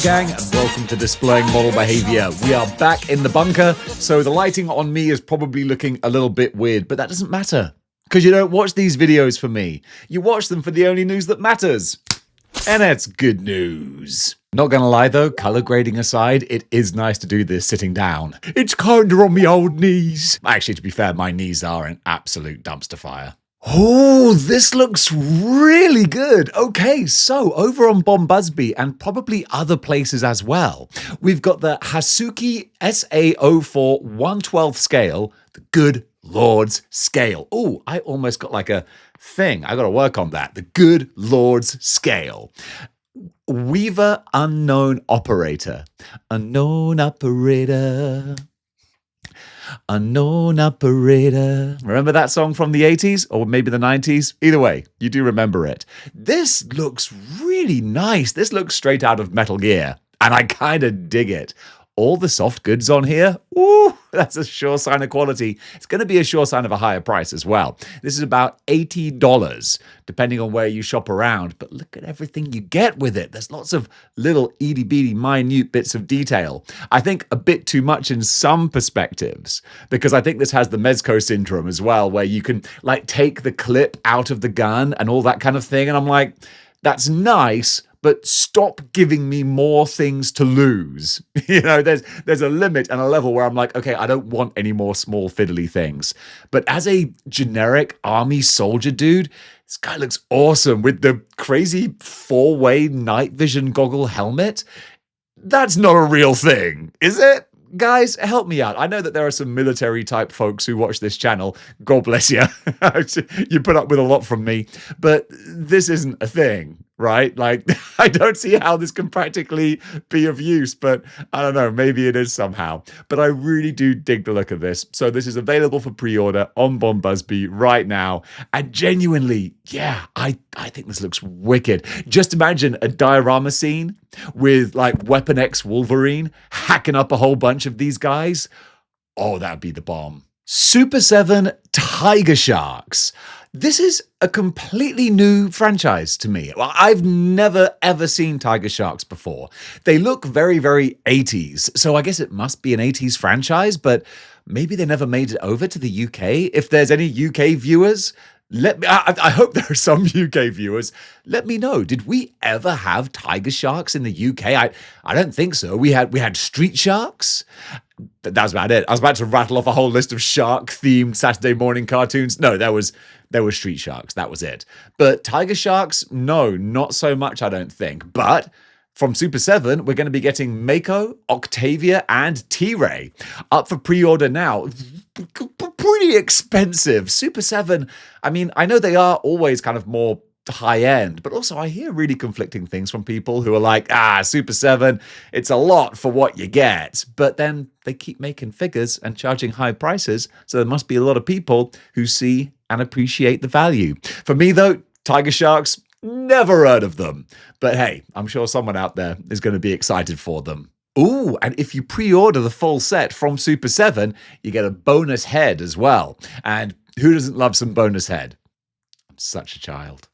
Hello gang, and welcome to Displaying Model Behaviour. We are back in the bunker, so the lighting on me is probably looking a little bit weird, but that doesn't matter. Because you don't watch these videos for me. You watch them for the only news that matters. And that's good news. Not gonna lie though, colour grading aside, it is nice to do this sitting down. It's kinda on me old knees. Actually, to be fair, my knees are an absolute dumpster fire. Oh, this looks really good. Okay, so over on Bombuzby and probably other places as well, we've got the HASUKI SA04 1/12 scale, the Good Lord's scale. Oh, I almost got like a thing. I got to work on that. The Good Lord's scale. Weaver unknown operator. Unknown operator. Unknown operator. Remember that song from the 80s or maybe the 90s? Either way, you do remember it. This looks really nice. This looks straight out of Metal Gear, and I kind of dig it. All the soft goods on here, ooh, that's a sure sign of quality. It's going to be a sure sign of a higher price as well. This is about $80, depending on where you shop around. But look at everything you get with it. There's lots of little itty-bitty, minute bits of detail. I think a bit too much in some perspectives, because I think this has the Mezco syndrome as well, where you can like take the clip out of the gun and all that kind of thing. And I'm like, that's nice, but stop giving me more things to lose. You know, there's a limit and a level where I'm like, okay, I don't want any more small fiddly things. But as a generic army soldier dude, this guy looks awesome with the crazy four-way night vision goggle helmet. That's not a real thing, is it? Guys, help me out. I know that there are some military type folks who watch this channel. God bless you. You put up with a lot from me, but this isn't a thing, right? Like, I don't see how this can practically be of use, but I don't know, maybe it is somehow. But I really do dig the look of this. So this is available for pre-order on Bombuzby right now. And genuinely, yeah, I think this looks wicked. Just imagine a diorama scene with like Weapon X Wolverine hacking up a whole bunch of these guys. Oh, that'd be the bomb. Super 7 TigerSharks. This is a completely new franchise to me. Well, I've never ever seen TigerSharks before. They look very, very 80s, so I guess it must be an 80s franchise, but maybe they never made it over to the UK. If there's any UK viewers, let me, I hope there are some UK viewers. Let me know. Did we ever have TigerSharks in the UK? I don't think so. We had Street Sharks. That was about it. I was about to rattle off a whole list of shark-themed Saturday morning cartoons. No, there was Street Sharks. That was it. But TigerSharks, no, not so much, I don't think. But from Super 7, we're going to be getting Mako, Octavia, and T-Ray up for pre-order now. Pretty expensive. Super 7, I mean, I know they are always kind of more high-end, but also I hear really conflicting things from people who are like, Super 7, it's a lot for what you get. But then they keep making figures and charging high prices, so there must be a lot of people who see and appreciate the value. For me, though, TigerSharks, never heard of them. But hey, I'm sure someone out there is going to be excited for them. Ooh, and if you pre-order the full set from Super 7, you get a bonus head as well. And who doesn't love some bonus head? I'm such a child.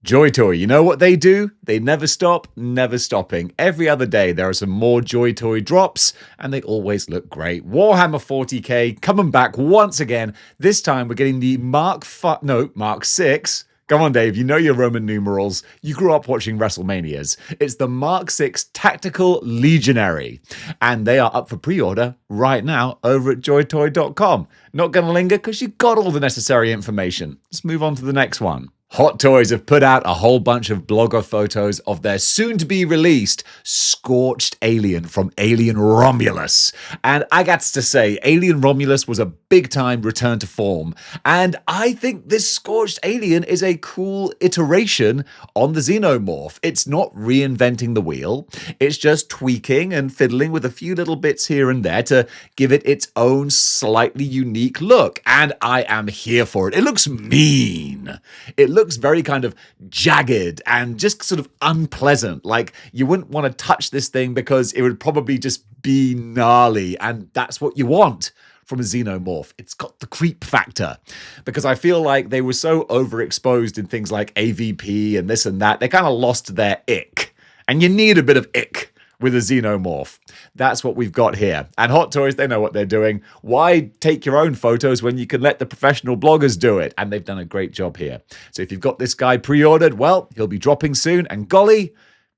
Joy Toy, you know what they do? They never stop, never stopping. Every other day there are some more Joy Toy drops, and they always look great. Warhammer 40k coming back once again. This time we're getting the Mark 6. Come on, Dave, you know your Roman numerals. You grew up watching WrestleManias. It's the Mark 6 Tactical Legionary, and they are up for pre-order right now over at joytoy.com. Not going to linger because you got all the necessary information. Let's move on to the next one. Hot Toys have put out a whole bunch of blogger photos of their soon-to-be-released Scorched alien from Alien Romulus. And I got to say, Alien Romulus was a big-time return to form. And I think this Scorched alien is a cool iteration on the Xenomorph. It's not reinventing the wheel. It's just tweaking and fiddling with a few little bits here and there to give it its own slightly unique look. And I am here for it. It looks mean. It looks very kind of jagged and just sort of unpleasant. Like you wouldn't want to touch this thing because it would probably just be gnarly, and that's what you want from a Xenomorph. It's got the creep factor, because I feel like they were so overexposed in things like AVP and this and that, they kind of lost their ick, and you need a bit of ick with a Xenomorph. That's what we've got here. And Hot Toys, they know what they're doing. Why take your own photos when you can let the professional bloggers do it? And they've done a great job here. So if you've got this guy pre-ordered, well, he'll be dropping soon. And golly,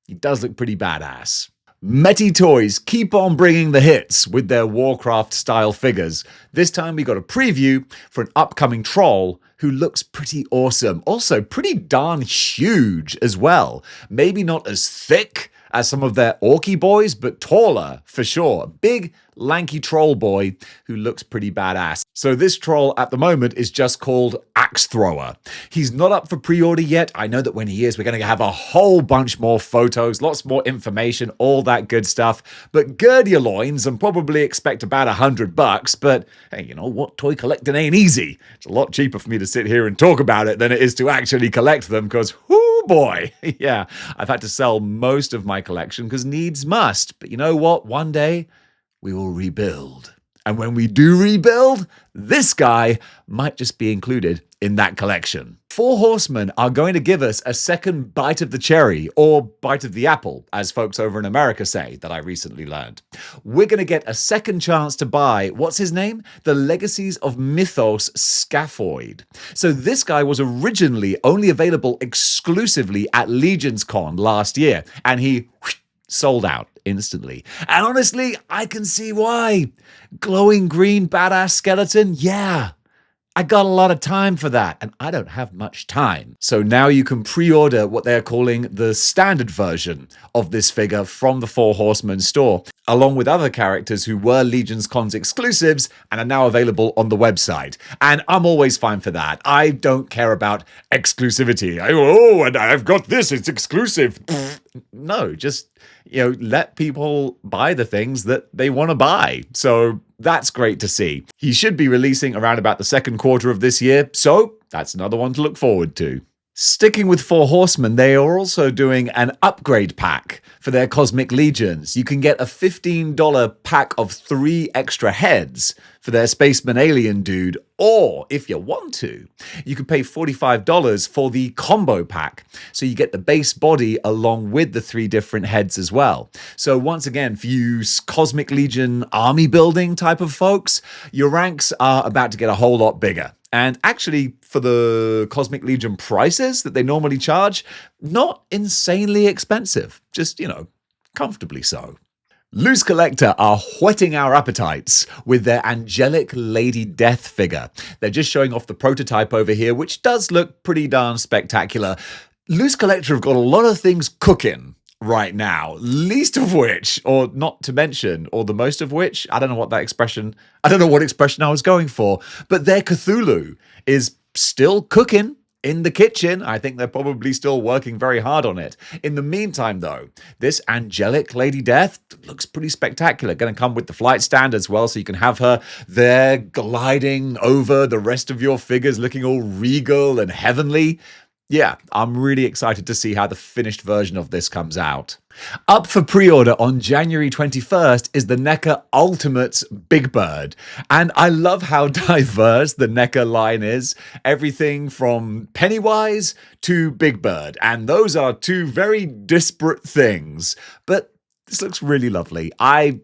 he does look pretty badass. Meti Toys keep on bringing the hits with their Warcraft-style figures. This time we got a preview for an upcoming troll who looks pretty awesome. Also pretty darn huge as well. Maybe not as thick as some of their orky boys, but taller for sure. Big, lanky troll boy who looks pretty badass. So this troll at the moment is just called Axe Thrower. He's not up for pre-order yet. I know that when he is, we're going to have a whole bunch more photos, lots more information, all that good stuff. But gird your loins and probably expect about $100. But hey, you know what? Toy collecting ain't easy. It's a lot cheaper for me to sit here and talk about it than it is to actually collect them because whoo boy. Yeah, I've had to sell most of my collection because needs must. But you know what? One day we will rebuild. And when we do rebuild, this guy might just be included in that collection. 4 Horsemen are going to give us a second bite of the cherry, or bite of the apple, as folks over in America say, that I recently learned. We're going to get a second chance to buy, what's his name? The Legacies of Mythos Scaphoid. So this guy was originally only available exclusively at Legions Con last year, and he sold out instantly. And honestly, I can see why. Glowing green badass skeleton, yeah. I got a lot of time for that, and I don't have much time. So now you can pre-order what they're calling the standard version of this figure from the 4 Horsemen store, along with other characters who were Legions Cons exclusives and are now available on the website. And I'm always fine for that. I don't care about exclusivity. And I've got this, it's exclusive. No, just, let people buy the things that they want to buy. So that's great to see. He should be releasing around about the second quarter of this year, so that's another one to look forward to. Sticking with 4 Horsemen, they are also doing an upgrade pack for their Cosmic Legions. You can get a $15 pack of 3 extra heads for their Spaceman Alien dude, or if you want to, you can pay $45 for the combo pack. So you get the base body along with the 3 different heads as well. So once again, for you Cosmic Legion army building type of folks, your ranks are about to get a whole lot bigger. And actually, for the Cosmic Legion prices that they normally charge, not insanely expensive. Just, comfortably so. Loose Collector are whetting our appetites with their Angelic Lady Death figure. They're just showing off the prototype over here, which does look pretty darn spectacular. Loose Collector have got a lot of things cooking right now, least of which, or not to mention, or the most of which, I don't know what expression I was going for, but their Cthulhu is still cooking in the kitchen. I think they're probably still working very hard on it. In the meantime, though, this Angelic Lady Death looks pretty spectacular. Going to come with the flight stand as well, so you can have her there gliding over the rest of your figures, looking all regal and heavenly. Yeah, I'm really excited to see how the finished version of this comes out. Up for pre-order on January 21st is the NECA Ultimates Big Bird. And I love how diverse the NECA line is. Everything from Pennywise to Big Bird. And those are 2 very disparate things. But this looks really lovely. I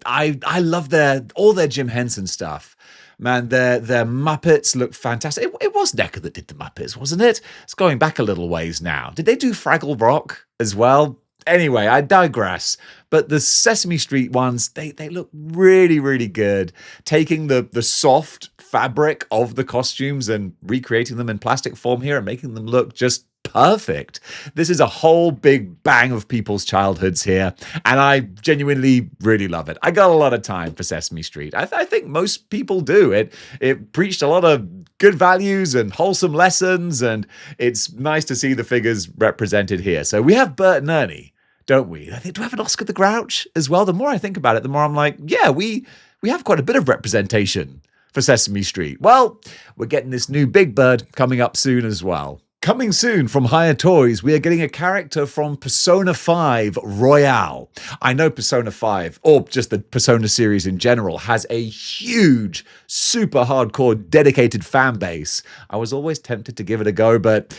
love all their Jim Henson stuff. Man, their Muppets look fantastic. It was NECA that did the Muppets, wasn't it? It's going back a little ways now. Did they do Fraggle Rock as well? Anyway, I digress. But the Sesame Street ones, they look really, really good. Taking the soft fabric of the costumes and recreating them in plastic form here and making them look just perfect. This is a whole big bang of people's childhoods here, and I genuinely really love it. I got a lot of time for Sesame Street. I think most people do. It preached a lot of good values and wholesome lessons, and it's nice to see the figures represented here. So we have Bert and Ernie, don't we? I think, do we have an Oscar the Grouch as well? The more I think about it, the more I'm like, yeah, we have quite a bit of representation for Sesame Street. Well, we're getting this new Big Bird coming up soon as well. Coming soon from Hiya Toys, we are getting a character from Persona 5 Royale. I know Persona 5, or just the Persona series in general, has a huge, super hardcore, dedicated fan base. I was always tempted to give it a go, but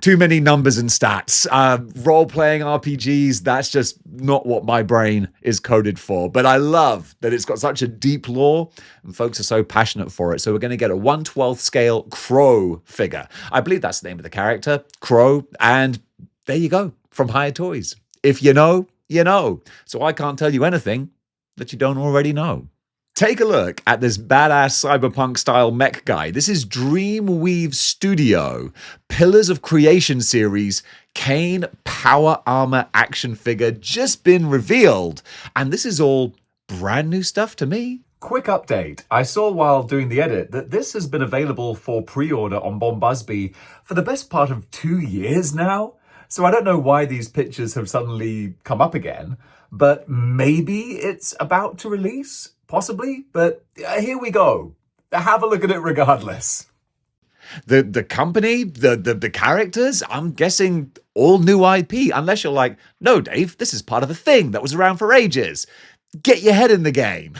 too many numbers and stats. Role-playing RPGs, that's just not what my brain is coded for. But I love that it's got such a deep lore, and folks are so passionate for it. So we're going to get a 1/12 scale Crow figure. I believe that's the name of the character, Crow, and there you go, from Hiya Toys. If you know, you know. So I can't tell you anything that you don't already know. Take a look at this badass cyberpunk-style mech guy. This is Dreamweave Studio, Pillars of Creation series, Kane Power Armor action figure just been revealed. And this is all brand new stuff to me. Quick update. I saw while doing the edit that this has been available for pre-order on Bombuzby for the best part of 2 years now. So I don't know why these pictures have suddenly come up again, but maybe it's about to release? Possibly, but here we go. Have a look at it regardless. The company, the characters, I'm guessing all new IP, unless you're like, no, Dave, this is part of a thing that was around for ages. Get your head in the game.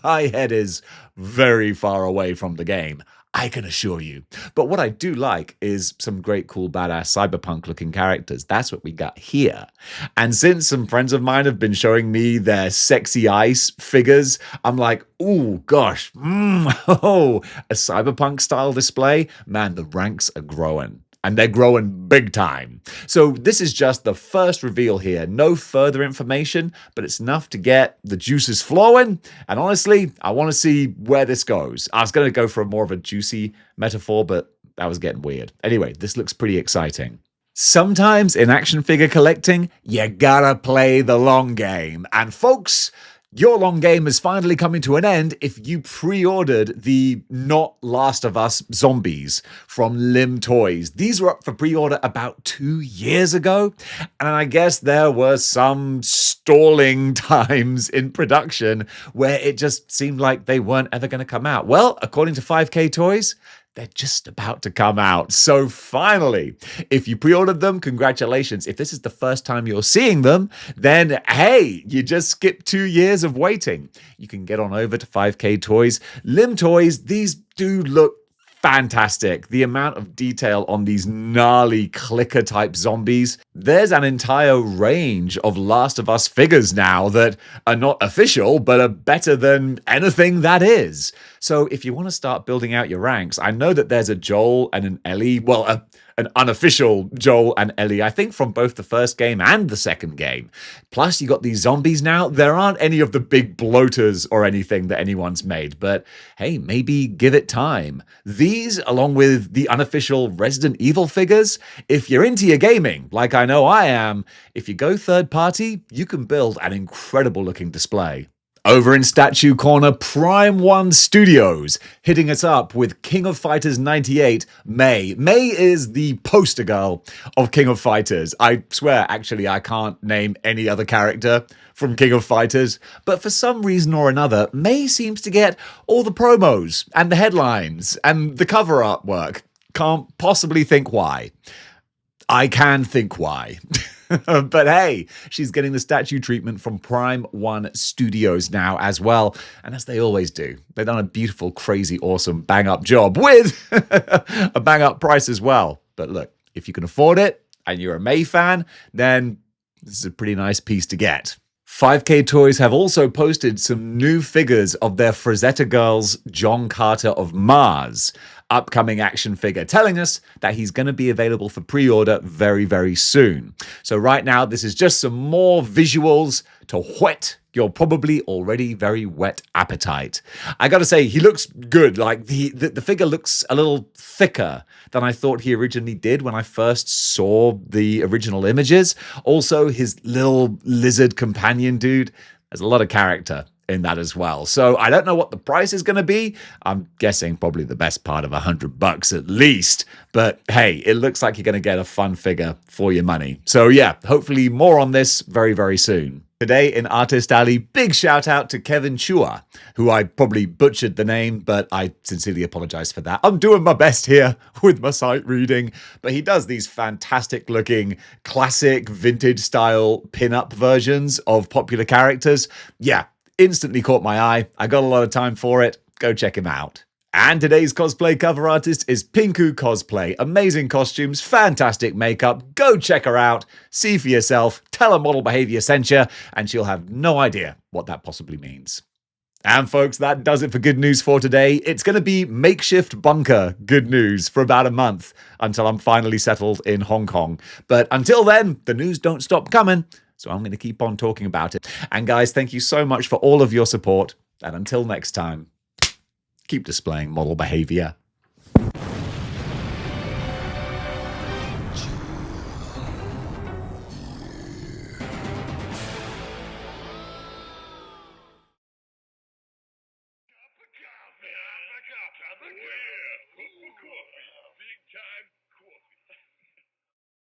My head is very far away from the game, I can assure you. But what I do like is some great, cool, badass cyberpunk-looking characters. That's what we got here. And since some friends of mine have been showing me their sexy ice figures, I'm like, ooh, gosh, a cyberpunk-style display? Man, the ranks are growing. And they're growing big time. So this is just the first reveal here. No further information, but it's enough to get the juices flowing. And honestly, I want to see where this goes. I was going to go for more of a juicy metaphor, but that was getting weird. Anyway, this looks pretty exciting. Sometimes in action figure collecting, you gotta play the long game. And folks, your long game is finally coming to an end if you pre-ordered the Not Last of Us Zombies from Lim Toys. These were up for pre-order about 2 years ago, and I guess there were some stalling times in production where it just seemed like they weren't ever going to come out. Well, according to 5K Toys, they're just about to come out. So finally, if you pre-ordered them, congratulations. If this is the first time you're seeing them, then hey, you just skipped 2 years of waiting. You can get on over to 5K Toys. Lim Toys, these do look fantastic. The amount of detail on these gnarly clicker type zombies. There's an entire range of Last of Us figures now that are not official, but are better than anything that is. So if you want to start building out your ranks, I know that there's a Joel and an Ellie, well, an unofficial Joel and Ellie, I think from both the first game and the second game. Plus, you got these zombies now. There aren't any of the big bloaters or anything that anyone's made, but hey, maybe give it time. These, along with the unofficial Resident Evil figures, if you're into your gaming, like I know I am, if you go third party, you can build an incredible looking display. Over in Statue Corner, Prime One Studios, hitting us up with King of Fighters 98, May. May is the poster girl of King of Fighters. I swear, actually, I can't name any other character from King of Fighters, but for some reason or another, May seems to get all the promos and the headlines and the cover artwork. Can't possibly think why. I can think why. But hey, she's getting the statue treatment from Prime One Studios now as well. And as they always do, they've done a beautiful, crazy, awesome bang-up job with a bang-up price as well. But look, if you can afford it and you're a May fan, then this is a pretty nice piece to get. 5K Toys have also posted some new figures of their Frazetta Girls John Carter of Mars upcoming action figure, telling us that he's going to be available for pre-order very, very soon. So right now, this is just some more visuals to whet your probably already very wet appetite. I gotta say, he looks good. Like the figure looks a little thicker than I thought he originally did when I first saw the original images. Also, his little lizard companion dude, there's a lot of character in that as well. So I don't know what the price is going to be. I'm guessing probably the best part of $100 at least. But hey, it looks like you're going to get a fun figure for your money. So yeah, hopefully more on this very, very soon. Today in Artist Alley, big shout out to Kevin Chua, who I probably butchered the name, but I sincerely apologize for that. I'm doing my best here with my sight reading, but he does these fantastic looking classic vintage style pin-up versions of popular characters. Yeah, instantly caught my eye. I got a lot of time for it. Go check him out. And today's cosplay cover artist is Pinku Cosplay. Amazing costumes, fantastic makeup. Go check her out, see for yourself, tell her model behavior sent you, and she'll have no idea what that possibly means. And folks, that does it for good news for today. It's going to be makeshift bunker good news for about a month until I'm finally settled in Hong Kong. But until then, the news don't stop coming, so I'm going to keep on talking about it. And guys, thank you so much for all of your support. And until next time, keep displaying model behavior. Coffee, big time.